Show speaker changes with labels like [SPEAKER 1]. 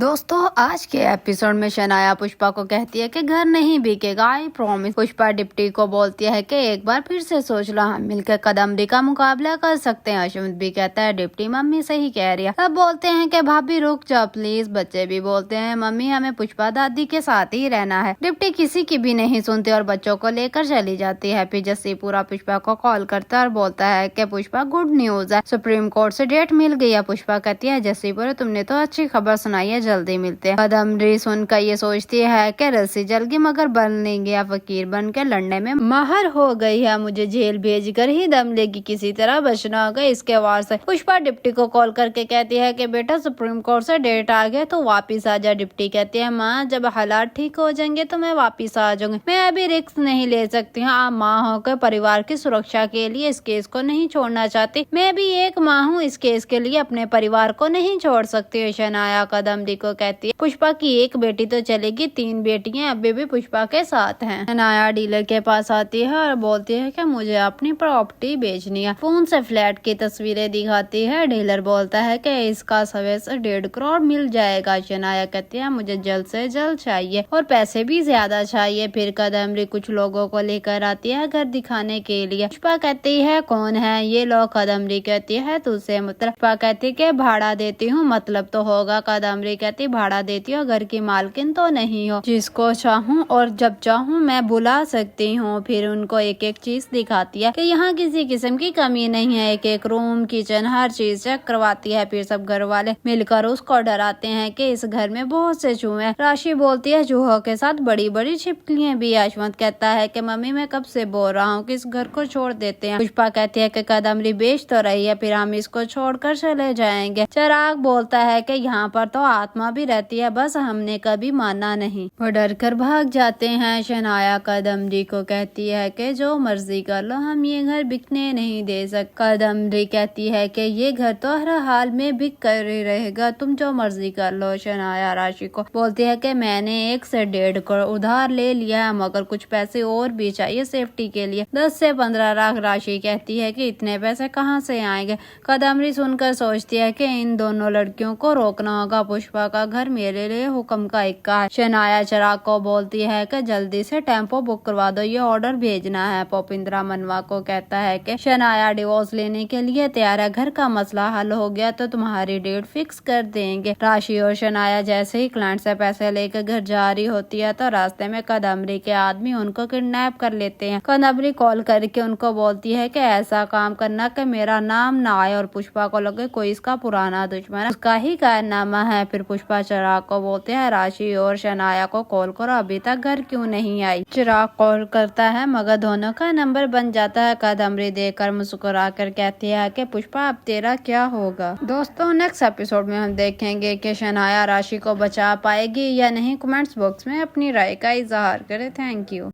[SPEAKER 1] दोस्तों आज के एपिसोड में शनाया पुष्पा को कहती है कि घर नहीं बिकेगा, आई प्रॉमिस। पुष्पा डिप्टी को बोलती है कि एक बार फिर से सोच लो, हम मिलकर कदमरी का मुकाबला कर सकते हैं। अश्विन भी कहता है डिप्टी मम्मी सही कह रही है। तब बोलते हैं कि भाभी रुक जाओ प्लीज। बच्चे भी बोलते हैं मम्मी हमें पुष्पा दादी के साथ ही रहना है। डिप्टी किसी की भी नहीं सुनती और बच्चों को लेकर चली जाती है। फिर जस्सी पूरा पुष्पा को कॉल करता है और बोलता है कि पुष्पा गुड न्यूज है, सुप्रीम कोर्ट से डेट मिल गई है। पुष्पा कहती है जस्सी पूरा तुमने तो अच्छी खबर सुनाई है, जल्दी मिलते हैं। कदमरी सुनकर ये सोचती है कि रस्सी जल गई मगर बन नहीं गया, फकीर बन के लड़ने में माहिर हो गई है, मुझे जेल भेज कर ही दम लेगी, किसी तरह बचना होगा इसके वार से। पुष्पा डिप्टी को कॉल करके कहती है कि बेटा सुप्रीम कोर्ट से डेट आ गया तो वापिस आ जा। डिप्टी कहती है माँ जब हालात ठीक हो जाएंगे तो मैं वापिस आ जाऊंगी, मैं अभी रिस्क नहीं ले सकती हूँ। आप माँ होकर परिवार की सुरक्षा के लिए इस केस को नहीं छोड़ना चाहती, मैं भी एक माँ हूँ, इस केस के लिए अपने परिवार को नहीं छोड़ सकती। शनाया कदमरी को कहती है पुष्पा की एक बेटी तो चलेगी, 3 बेटियां अभी भी पुष्पा के साथ हैं। शनाया डीलर के पास आती है और बोलती है कि मुझे अपनी प्रॉपर्टी बेचनी है। फोन से फ्लैट की तस्वीरें दिखाती है। डीलर बोलता है कि इसका सवे से 1.5 करोड़ मिल जाएगा। शनाया कहती है मुझे जल्द से जल्द चाहिए और पैसे भी ज्यादा चाहिए। फिर कदमरी कुछ लोगों को लेकर आती है घर दिखाने के लिए। पुष्पा कहती है कौन है ये लोग? कदमरी कहती है तुझसे मतलब। पुष्पा कहती है भाड़ा देती हूँ, मतलब तो होगा। कदमरी कहती भाड़ा देती हो, घर की मालकिन तो नहीं हो, जिसको चाहूँ और जब चाहूँ मैं बुला सकती हूँ। फिर उनको एक एक चीज दिखाती है कि यहाँ किसी किस्म की कमी नहीं है, एक एक रूम किचन हर चीज चेक करवाती है। फिर सब घर वाले मिलकर उसको डराते हैं कि इस घर में बहुत से चूहे हैं। राशि बोलती है चूहों के साथ बड़ी बड़ी छिपकलियां भी। यशवंत कहता है कि मम्मी मैं कब से बोल रहा हूँ कि इस घर को छोड़ देते हैं। पुष्पा कहती है कि कदमरी बेच तो रही है, फिर हम इसको छोड़कर चले जाएंगे। चिराग बोलता है कि यहाँ पर तो आत्मा भी रहती है, बस हमने कभी माना नहीं। वो डर कर भाग जाते हैं। शनाया कदमरी को कहती है कि जो मर्जी कर लो, हम ये घर बिकने नहीं दे सकते। कदमरी कहती है कि ये घर तो हर हाल में बिक कर ही रहेगा, तुम जो मर्जी कर लो। शनाया राशि को बोलती है कि मैंने 1 से 1.5 करोड़ उधार ले लिया है, मगर कुछ पैसे और भी चाहिए सेफ्टी के लिए, 10 से 15 लाख। राशि कहती है कि इतने पैसे कहाँ से आएंगे? कदमरी सुनकर सोचती है कि इन दोनों लड़कियों को रोकना होगा। पुष्पा का घर मेरे लिए हुक्म का इक्का है। शनाया चिराग को बोलती है कि जल्दी से टेम्पो बुक करवा दो, ये ऑर्डर भेजना है। पोपिंद्रा मनवा को कहता है कि शनाया डिवोर्स लेने के लिए तैयार है, घर का मसला हल हो गया तो तुम्हारी डेट फिक्स कर देंगे। राशि और शनाया जैसे ही क्लाइंट से पैसे लेकर घर जा रही होती है तो रास्ते में कदमरी के आदमी उनको किडनैप कर लेते हैं। कदमरी कॉल करके उनको बोलती है कि ऐसा काम करना कि मेरा नाम ना आए और पुष्पा को लगे कोई इसका पुराना दुश्मन है, उसका ही कारनामा है। फिर पुष्पा चिराग को बोलते हैं राशि और शनाया को कॉल करो, अभी तक घर क्यों नहीं आई? चिराग कॉल करता है मगर दोनों का नंबर बन जाता है। कदमरी देखकर मुस्कुरा कर कहती है कि पुष्पा अब तेरा क्या होगा? दोस्तों नेक्स्ट एपिसोड में हम देखेंगे कि शनाया राशि को बचा पाएगी या नहीं। कमेंट्स बॉक्स में अपनी राय का इजहार करें। Thank you.